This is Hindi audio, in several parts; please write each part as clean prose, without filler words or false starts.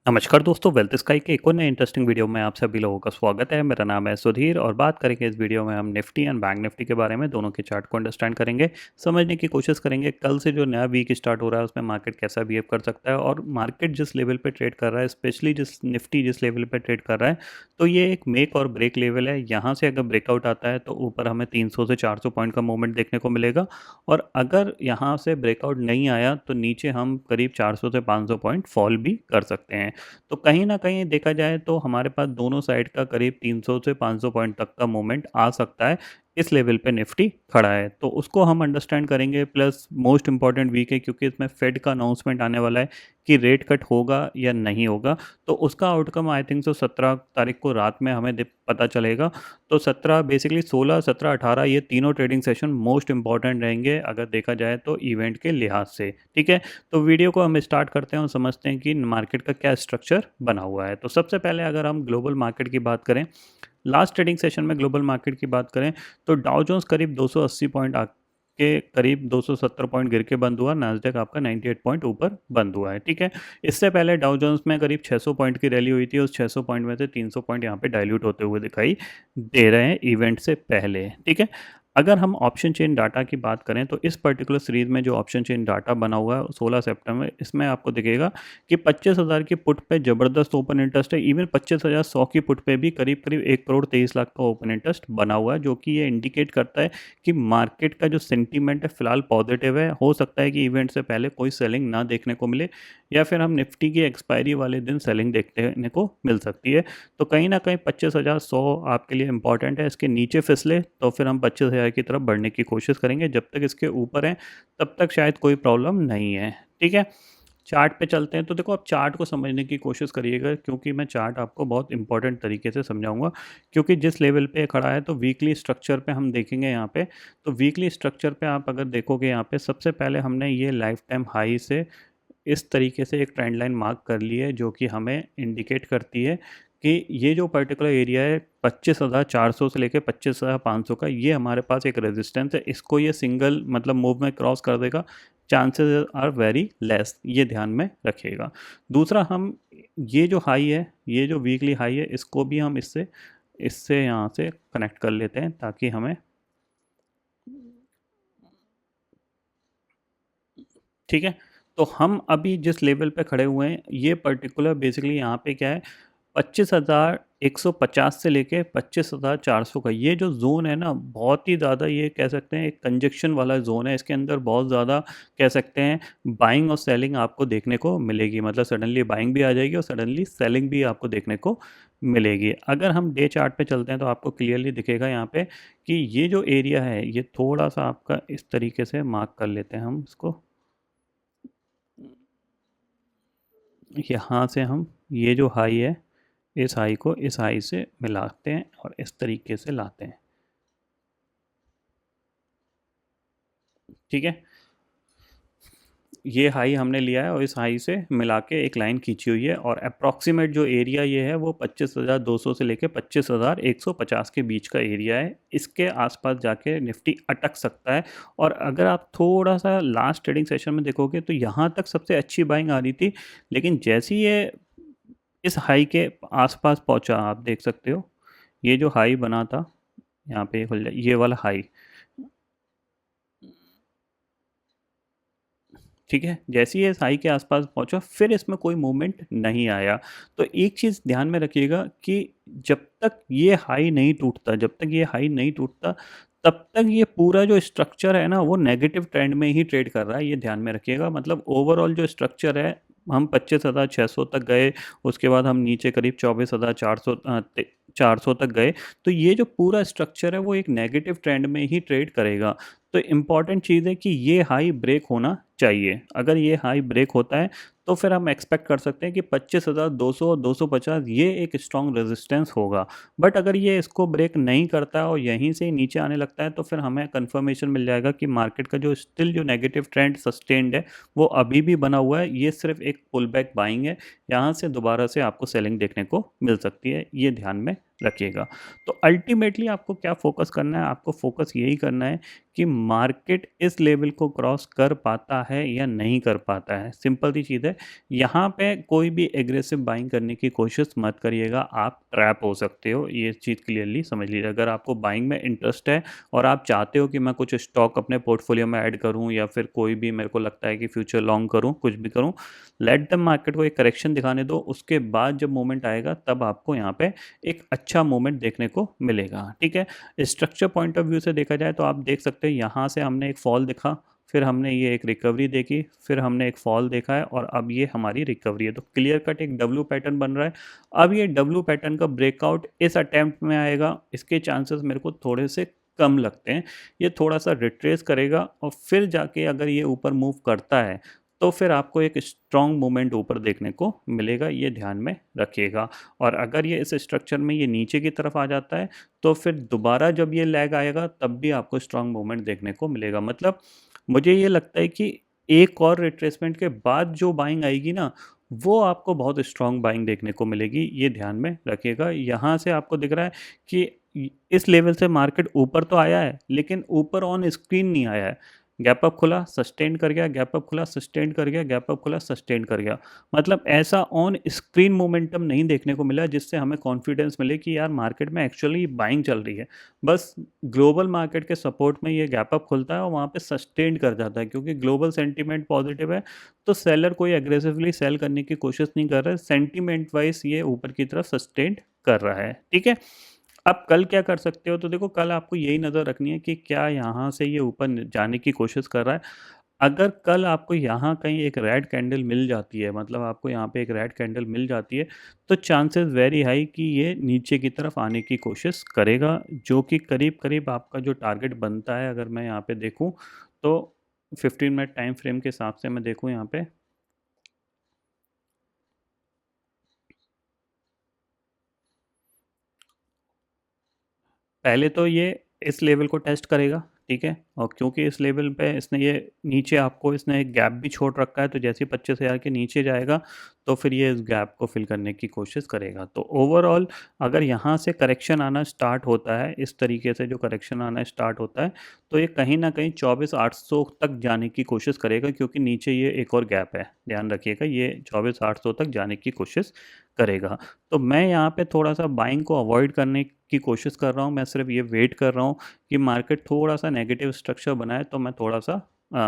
नमस्कार दोस्तों, वेल्थ स्काई के एक और नए इंटरेस्टिंग वीडियो में आप सभी लोगों का स्वागत है। मेरा नाम है सुधीर और बात करेंगे इस वीडियो में हम निफ्टी एंड बैंक निफ्टी के बारे में। दोनों के चार्ट को अंडरस्टैंड करेंगे, समझने की कोशिश करेंगे कल से जो नया वीक स्टार्ट हो रहा है उसमें मार्केट कैसा बिहेव कर सकता है और मार्केट जिस लेवल पे ट्रेड कर रहा है, स्पेशली निफ्टी जिस लेवल पे ट्रेड कर रहा है, तो ये एक मेक और ब्रेक लेवल है। यहाँ से अगर ब्रेकआउट आता है तो ऊपर हमें 300 से 400 पॉइंट का मूवमेंट देखने को मिलेगा और अगर यहाँ से ब्रेकआउट नहीं आया तो नीचे हम करीब 400 से 500 पॉइंट फॉल भी कर सकते हैं। तो कहीं न कहीं देखा जाए तो हमारे पास दोनों साइड का करीब 300 से 500 पॉइंट तक का मूवमेंट आ सकता है। इस लेवल पे निफ्टी खड़ा है, तो उसको हम अंडरस्टैंड करेंगे। प्लस मोस्ट इम्पॉर्टेंट वीक है क्योंकि इसमें फेड का अनाउंसमेंट आने वाला है कि रेट कट होगा या नहीं होगा। तो उसका आउटकम आई थिंक सो 17 तारीख को रात में हमें पता चलेगा। तो 17 बेसिकली 16, 17, 18 ये तीनों ट्रेडिंग सेशन मोस्ट इंपॉर्टेंट रहेंगे अगर देखा जाए तो इवेंट के लिहाज से। ठीक है, तो वीडियो को हम स्टार्ट करते हैं और समझते हैं कि मार्केट का क्या स्ट्रक्चर बना हुआ है। तो सबसे पहले अगर हम ग्लोबल मार्केट की बात करें, लास्ट ट्रेडिंग सेशन में ग्लोबल मार्केट की बात करें तो डाउ जोन्स करीब 280 पॉइंट आके करीब 270 पॉइंट गिर के बंद हुआ। नास्डैक आपका 98 पॉइंट ऊपर बंद हुआ है। ठीक है, इससे पहले डाउ जोन्स में करीब 600 पॉइंट की रैली हुई थी। उस 600 पॉइंट में से 300 पॉइंट यहाँ पे डाइल्यूट होते हुए दिखाई दे रहे हैं इवेंट से पहले। ठीक है, अगर हम ऑप्शन चेन डाटा की बात करें तो इस पर्टिकुलर सीरीज में जो ऑप्शन चेन डाटा बना हुआ है 16 सितंबर, इसमें आपको दिखेगा कि 25,000 की पुट पे ज़बरदस्त ओपन इंटरेस्ट है। इवन 25,100 की पुट पे भी करीब करीब 1,23,00,000 का ओपन इंटरेस्ट बना हुआ है, जो कि ये इंडिकेट करता है कि मार्केट का जो सेंटीमेंट है फिलहाल पॉजिटिव है। हो सकता है कि इवेंट से पहले कोई सेलिंग ना देखने को मिले या फिर हम निफ्टी की एक्सपायरी वाले दिन सेलिंग देखने को मिल सकती है। तो कहीं ना कहीं 25,100 आपके लिए इंपॉर्टेंट है। इसके नीचे फिसले तो फिर हम 25,000 की तरफ बढ़ने की कोशिश करेंगे। जब तक इसके ऊपर है तब तक शायद कोई प्रॉब्लम नहीं है। ठीक है, चार्ट पे चलते हैं। तो देखो, आप चार्ट को समझने की कोशिश करिएगा क्योंकि मैं चार्ट आपको बहुत इंपॉर्टेंट तरीके से समझाऊंगा। क्योंकि जिस लेवल पे खड़ा है तो वीकली स्ट्रक्चर पे हम देखेंगे यहाँ पे। तो वीकली स्ट्रक्चर पे आप अगर देखोगे यहाँ पे सबसे पहले हमने ये लाइफ टाइम हाई से इस तरीके से एक ट्रेंड लाइन मार्क कर ली है, जो कि हमें इंडिकेट करती है कि ये जो पर्टिकुलर एरिया है 25,400 से लेकर 25,500 का, ये हमारे पास एक रेजिस्टेंस है। इसको ये सिंगल मतलब मूव में क्रॉस कर देगा, चांसेस आर वेरी लेस, ये ध्यान में रखिएगा। दूसरा, हम ये जो हाई है, ये जो वीकली हाई है, इसको भी हम इससे इससे यहाँ से कनेक्ट कर लेते हैं ताकि हमें, ठीक है। तो हम अभी जिस लेवल पे खड़े हुए हैं ये पर्टिकुलर बेसिकली यहाँ पे क्या है, 25,150 से लेके 25,400 का ये जो जोन है ना, बहुत ही ज़्यादा ये कह सकते हैं एक कंजक्शन वाला जोन है। इसके अंदर बहुत ज़्यादा कह सकते हैं बाइंग और सेलिंग आपको देखने को मिलेगी। मतलब सडनली बाइंग भी आ जाएगी और सडनली सेलिंग भी आपको देखने को मिलेगी। अगर हम डे चार्ट पे चलते हैं तो आपको क्लियरली दिखेगा यहाँ पे कि ये जो एरिया है ये थोड़ा सा आपका इस तरीके से मार्क कर लेते हैं हम इसको। यहाँ से हम ये जो हाई है, इस हाई को इस हाई से मिलाते हैं और इस तरीके से लाते हैं। ठीक है, ये हाई हमने लिया है और इस हाई से मिला के एक लाइन खींची हुई है और अप्रॉक्सीमेट जो एरिया ये है वो 25,200 से लेके 25,150 के बीच का एरिया है। इसके आसपास जाके निफ्टी अटक सकता है। और अगर आप थोड़ा सा लास्ट ट्रेडिंग सेशन में देखोगे तो यहाँ तक सबसे अच्छी बाइंग आ रही थी, लेकिन जैसे ही ये इस हाई के आसपास पहुंचा, आप देख सकते हो ये जो हाई बना था, यहाँ पे खुल जाए ये वाला हाई। ठीक है, जैसे ही ये साई के आसपास पहुंचा फिर इसमें कोई मूवमेंट नहीं आया। तो एक चीज़ ध्यान में रखिएगा कि जब तक ये हाई नहीं टूटता, जब तक ये हाई नहीं टूटता तब तक ये पूरा जो स्ट्रक्चर है ना वो नेगेटिव ट्रेंड में ही ट्रेड कर रहा है। ये ध्यान में रखिएगा। मतलब ओवरऑल जो स्ट्रक्चर है, हम 25,600 तक गए, उसके बाद हम नीचे करीब 24,400 400 तक गए। तो ये जो पूरा स्ट्रक्चर है वो एक नेगेटिव ट्रेंड में ही ट्रेड करेगा। तो इम्पॉर्टेंट चीज़ है कि ये हाई ब्रेक होना चाहिए। अगर ये हाई ब्रेक होता है तो फिर हम एक्सपेक्ट कर सकते हैं कि 25,200 और 250 ये एक स्ट्रॉन्ग रेजिस्टेंस होगा। बट अगर ये इसको ब्रेक नहीं करता है और यहीं से ही नीचे आने लगता है तो फिर हमें कंफर्मेशन मिल जाएगा कि मार्केट का जो स्टिल जो नेगेटिव ट्रेंड सस्टेन्ड है वो अभी भी बना हुआ है। ये सिर्फ एक पुल बैक बाइंग है, यहाँ से दोबारा से आपको सेलिंग देखने को मिल सकती है। ये ध्यान में रखिएगा। तो अल्टीमेटली आपको क्या फ़ोकस करना है, आपको फ़ोकस यही करना है कि मार्केट इस लेवल को क्रॉस कर पाता है या नहीं कर पाता है। सिंपल सी चीज़ है, यहाँ पे कोई भी एग्रेसिव बाइंग करने की कोशिश मत करिएगा, आप ट्रैप हो सकते हो, ये चीज़ क्लियरली समझ लीजिए। अगर आपको बाइंग में इंटरेस्ट है और आप चाहते हो कि मैं कुछ स्टॉक अपने पोर्टफोलियो में ऐड करूँ या फिर कोई भी मेरे को लगता है कि फ्यूचर लॉन्ग करूँ, कुछ भी करूँ, लेट द मार्केट को एक करेक्शन दिखाने दो, उसके बाद जब मोमेंट आएगा तब आपको यहाँ पे एक अच्छा मूवमेंट देखने को मिलेगा, ठीक है। स्ट्रक्चर पॉइंट ऑफ व्यू से देखा जाए तो आप देख सकते हैं यहाँ से हमने एक फॉल दिखा, फिर हमने ये एक रिकवरी देखी, फिर हमने एक फॉल देखा है और अब ये हमारी रिकवरी है। तो क्लियर कट एक डब्ल्यू पैटर्न बन रहा है। अब ये डब्ल्यू पैटर्न का ब्रेकआउट इस अटेम्प्ट में आएगा, इसके चांसेस मेरे को थोड़े से कम लगते हैं। ये थोड़ा सा रिट्रेस करेगा और फिर जाके अगर ये ऊपर मूव करता है तो फिर आपको एक स्ट्रॉन्ग मूवमेंट ऊपर देखने को मिलेगा, ये ध्यान में रखिएगा। और अगर ये इस स्ट्रक्चर में ये नीचे की तरफ आ जाता है तो फिर दोबारा जब ये लैग आएगा तब भी आपको स्ट्रॉन्ग मूवमेंट देखने को मिलेगा। मतलब मुझे ये लगता है कि एक और रिट्रेसमेंट के बाद जो बाइंग आएगी ना, वो आपको बहुत स्ट्रॉन्ग बाइंग देखने को मिलेगी, ये ध्यान में रखिएगा। यहाँ से आपको दिख रहा है कि इस लेवल से मार्केट ऊपर तो आया है लेकिन ऊपर ऑन स्क्रीन नहीं आया है। गैप अप खुला, सस्टेन कर गया, गैप अप खुला, सस्टेन कर गया, गैप अप खुला, सस्टेन कर गया। मतलब ऐसा ऑन स्क्रीन मोमेंटम नहीं देखने को मिला जिससे हमें कॉन्फिडेंस मिले कि यार मार्केट में एक्चुअली बाइंग चल रही है। बस ग्लोबल मार्केट के सपोर्ट में ये गैप अप खुलता है और वहाँ पे सस्टेन कर जाता है, क्योंकि ग्लोबल सेंटीमेंट पॉजिटिव है तो सेलर कोई एग्रेसिवली सेल करने की कोशिश नहीं कर रहा है, सेंटीमेंट वाइज ये ऊपर की तरफ सस्टेन कर रहा है, ठीक है। अब कल क्या कर सकते हो, तो देखो कल आपको यही नज़र रखनी है कि क्या यहाँ से ये ऊपर जाने की कोशिश कर रहा है। अगर कल आपको यहाँ कहीं एक रेड कैंडल मिल जाती है, मतलब आपको यहाँ पे एक रेड कैंडल मिल जाती है, तो चांसेस वेरी हाई कि ये नीचे की तरफ आने की कोशिश करेगा, जो कि करीब करीब आपका जो टारगेट बनता है, अगर मैं यहाँ पे देखूँ तो 15 मिनट टाइम फ्रेम के हिसाब से मैं देखूँ यहाँ पे, पहले तो ये इस लेवल को टेस्ट करेगा, ठीक है। और क्योंकि इस लेवल पे इसने ये नीचे आपको इसने एक गैप भी छोड़ रखा है, तो जैसे ही 25,000 के नीचे जाएगा तो फिर ये इस गैप को फिल करने की कोशिश करेगा। तो ओवरऑल अगर यहाँ से करेक्शन आना स्टार्ट होता है, इस तरीके से जो करेक्शन आना स्टार्ट होता है, तो ये कहीं ना कहीं 24,800 तक जाने की कोशिश करेगा, क्योंकि नीचे ये एक और गैप है, ध्यान रखिएगा, ये 24,800 तक जाने की कोशिश करेगा। तो मैं यहाँ पे थोड़ा सा बाइंग को अवॉइड करने की कोशिश कर रहा हूँ, मैं सिर्फ ये वेट कर रहा हूँ कि मार्केट थोड़ा सा नेगेटिव स्ट्रक्चर बनाए तो मैं थोड़ा सा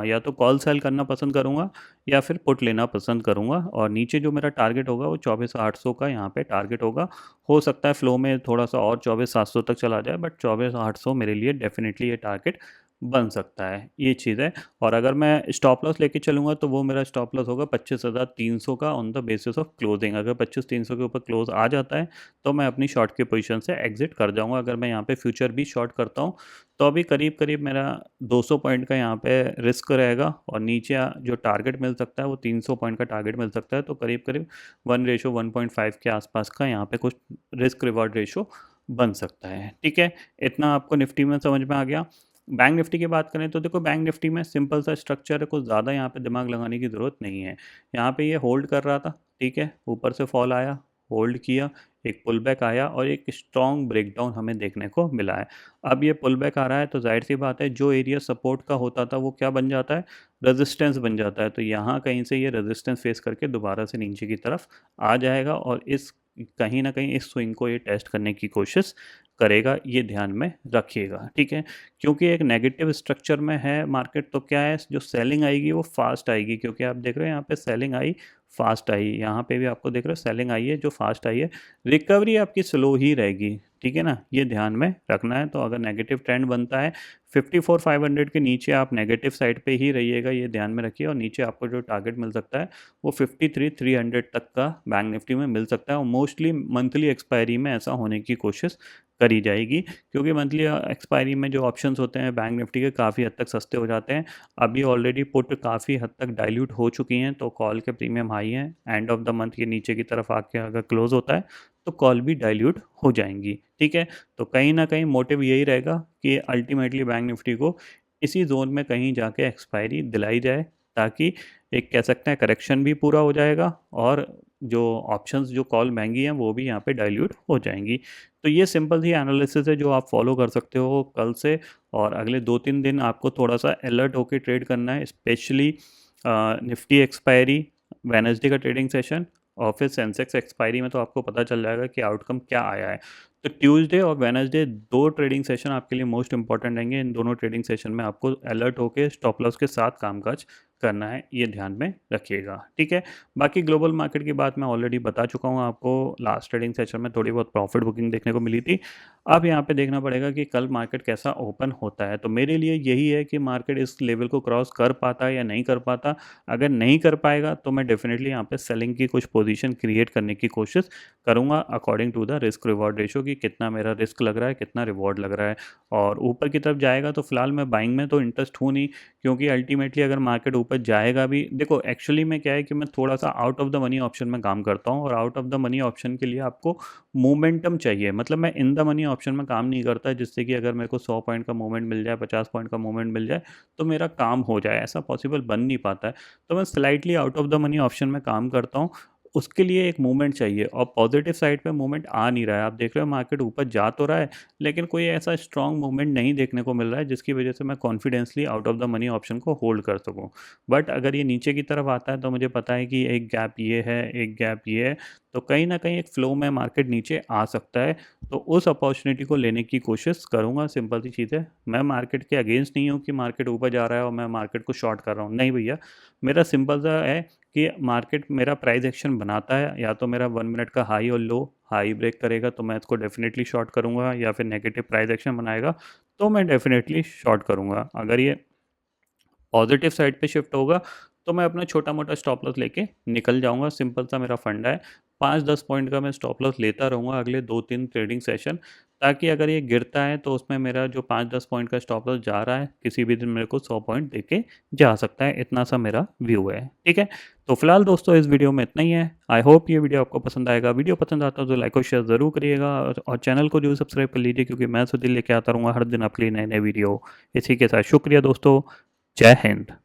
या तो कॉल सेल करना पसंद करूँगा या फिर पुट लेना पसंद करूँगा। और नीचे जो मेरा टारगेट होगा वो 24,800 का यहाँ पे टारगेट होगा। हो सकता है फ्लो में थोड़ा सा और 24,700 तक चला जाए, बट 24,800 मेरे लिए डेफिनेटली ये टारगेट बन सकता है, ये चीज़ है। और अगर मैं स्टॉप लॉस लेके चलूँगा तो वो मेरा स्टॉप लॉस होगा 25,300 का on the basis of closing. अगर 25,300 के ऊपर क्लोज आ जाता है तो मैं अपनी शॉर्ट की पोजीशन से एग्जिट कर जाऊँगा। अगर मैं यहाँ पे फ्यूचर भी शॉर्ट करता हूँ तो अभी करीब करीब मेरा 200 पॉइंट का यहाँ पे रिस्क रहेगा, और नीचे जो टारगेट मिल सकता है वो 300 पॉइंट का टारगेट मिल सकता है। तो करीब करीब 1:1.5 के आसपास का यहाँ पे कुछ रिस्क रिवॉर्ड रेशो बन सकता है, ठीक है। इतना आपको निफ्टी में समझ में आ गया। बैंक निफ्टी की बात करें तो देखो बैंक निफ्टी में सिंपल सा स्ट्रक्चर है, कुछ ज़्यादा यहाँ पे दिमाग लगाने की ज़रूरत नहीं है। यहाँ पे ये होल्ड कर रहा था, ठीक है, ऊपर से फॉल आया, होल्ड किया, एक पुल बैक आया और एक स्ट्रॉन्ग ब्रेकडाउन हमें देखने को मिला है। अब ये पुल बैक आ रहा है तो जाहिर सी बात है जो एरिया सपोर्ट का होता था वो क्या बन जाता है, रेजिस्टेंस बन जाता है। तो यहाँ कहीं से ये रेजिस्टेंस फेस करके दोबारा से नीचे की तरफ आ जाएगा और इस कहीं ना कहीं इस स्विंग को ये टेस्ट करने की कोशिश करेगा, ये ध्यान में रखिएगा, ठीक है। क्योंकि एक नेगेटिव स्ट्रक्चर में है मार्केट, तो क्या है, जो सेलिंग आएगी वो फास्ट आएगी, क्योंकि आप देख रहे हो यहाँ पे सेलिंग आई, फास्ट आई, यहाँ पे भी आपको देख रहे हो सेलिंग आई है जो फास्ट आई है। रिकवरी आपकी स्लो ही रहेगी, ठीक है ना, ये ध्यान में रखना है। तो अगर नेगेटिव ट्रेंड बनता है 54,500 के नीचे आप नेगेटिव साइड पे ही रहिएगा, ये ध्यान में रखिए। और नीचे आपको जो टारगेट मिल सकता है वो 53,300 तक का बैंक निफ्टी में मिल सकता है, और मोस्टली मंथली एक्सपायरी में ऐसा होने की कोशिश करी जाएगी, क्योंकि मंथली एक्सपायरी में जो ऑप्शंस होते हैं बैंक निफ्टी के काफ़ी हद तक सस्ते हो जाते हैं। अभी ऑलरेडी पुट काफ़ी हद तक डाइल्यूट हो चुकी हैं, तो कॉल के प्रीमियम हाई हैं, एंड ऑफ द मंथ ये नीचे की तरफ आके अगर क्लोज होता है तो कॉल भी डाइल्यूट हो जाएंगी, ठीक है। तो कहीं ना कहीं मोटिव यही रहेगा कि अल्टीमेटली बैंक निफ्टी को इसी जोन में कहीं जाके एक्सपायरी दिलाई जाए, ताकि एक कह सकते हैं करेक्शन भी पूरा हो जाएगा और जो ऑप्शंस जो कॉल महंगी हैं वो भी यहाँ पे डाइल्यूट हो जाएंगी। तो ये सिंपल सी एनालिसिस है जो आप फॉलो कर सकते हो कल से, और अगले 2-3 दिन आपको थोड़ा सा अलर्ट होकर ट्रेड करना है, स्पेशली निफ्टी एक्सपायरी, वेनसडे का ट्रेडिंग सेशन और फिर सेंसेक्स एक्सपायरी में तो आपको पता चल जाएगा कि आउटकम क्या आया है। तो ट्यूसडे और वेनसडे 2 ट्रेडिंग सेशन आपके लिए मोस्ट इंपॉर्टेंट रहेंगे। इन दोनों ट्रेडिंग सेशन में आपको अलर्ट होकर स्टॉप लॉस के साथ कामकाज करना है, ये ध्यान में रखिएगा, ठीक है। बाकी ग्लोबल मार्केट की बात मैं ऑलरेडी बता चुका हूँ आपको, लास्ट ट्रेडिंग सेशन में थोड़ी बहुत प्रॉफिट बुकिंग देखने को मिली थी। अब यहाँ पे देखना पड़ेगा कि कल मार्केट कैसा ओपन होता है। तो मेरे लिए यही है कि मार्केट इस लेवल को क्रॉस कर पाता है या नहीं कर पाता। अगर नहीं कर पाएगा तो मैं डेफिनेटली यहाँ पे सेलिंग की कुछ पोजीशन क्रिएट करने की कोशिश करूँगा according to the risk reward ratio, कि कितना मेरा रिस्क लग रहा है, कितना रिवॉर्ड लग रहा है। और ऊपर की तरफ जाएगा तो फिलहाल मैं बाइंग में तो इंटरेस्ट हूँ नहीं, क्योंकि अल्टीमेटली अगर मार्केट ऊपर जाएगा भी, देखो एक्चुअली में क्या है कि मैं थोड़ा सा out of the money option में काम करता हूँ, और out of the money option के लिए आपको मोमेंटम चाहिए। मतलब मैं इन द मनी ऑप्शन में काम नहीं करता जिससे कि अगर मेरे को 100 पॉइंट का मूवमेंट मिल जाए, 50 पॉइंट का मूवमेंट मिल जाए तो मेरा काम हो जाए, ऐसा पॉसिबल बन नहीं पाता है। तो मैं slightly out of the money option में काम करता हूँ, उसके लिए एक मूवमेंट चाहिए, और पॉजिटिव साइड पे मूवमेंट आ नहीं रहा है। आप देख रहे हो मार्केट ऊपर जा तो रहा है, लेकिन कोई ऐसा स्ट्रॉन्ग मूवमेंट नहीं देखने को मिल रहा है जिसकी वजह से मैं confidently out of the money option को होल्ड कर सकूं। बट अगर ये नीचे की तरफ आता है तो मुझे पता है कि एक गैप ये है, एक गैप ये है, तो कहीं ना कहीं एक फ्लो में मार्केट नीचे आ सकता है। तो उस अपॉर्चुनिटी को लेने की कोशिश करूंगा। सिंपल सी चीज़ है, मैं मार्केट के अगेंस्ट नहीं हूँ कि मार्केट ऊपर जा रहा है और मैं मार्केट को शॉर्ट कर रहा हूँ, नहीं भैया। मेरा सिंपल सा है कि मार्केट मेरा प्राइस एक्शन बनाता है, या तो मेरा 1 मिनट का हाई और लो हाई ब्रेक करेगा तो मैं इसको डेफिनेटली शॉर्ट करूंगा, या फिर नेगेटिव प्राइस एक्शन बनाएगा तो मैं डेफिनेटली शॉर्ट करूंगा। अगर ये पॉजिटिव साइड पे शिफ्ट होगा तो मैं अपना छोटा मोटा स्टॉप लॉस लेके निकल जाऊंगा। सिंपल सा मेरा फंडा है, 5-10 पॉइंट का मैं स्टॉप लॉस लेता रहूँगा अगले 2-3 ट्रेडिंग सेशन, ताकि अगर ये गिरता है तो उसमें मेरा जो 5-10 पॉइंट का स्टॉप लॉस जा रहा है किसी भी दिन मेरे को 100 पॉइंट दे के जा सकता है। इतना सा मेरा व्यू है, ठीक है। तो फिलहाल दोस्तों इस वीडियो में इतना ही है। आई होप ये वीडियो आपको पसंद आएगा। वीडियो पसंद आता है तो लाइक और शेयर ज़रूर करिएगा, और चैनल को जो सब्सक्राइब कर लीजिए, क्योंकि मैं सुधीर लेके आता रहूँगा हर दिन आपके लिए नए नए वीडियो। इसी के साथ शुक्रिया दोस्तों, जय हिंद।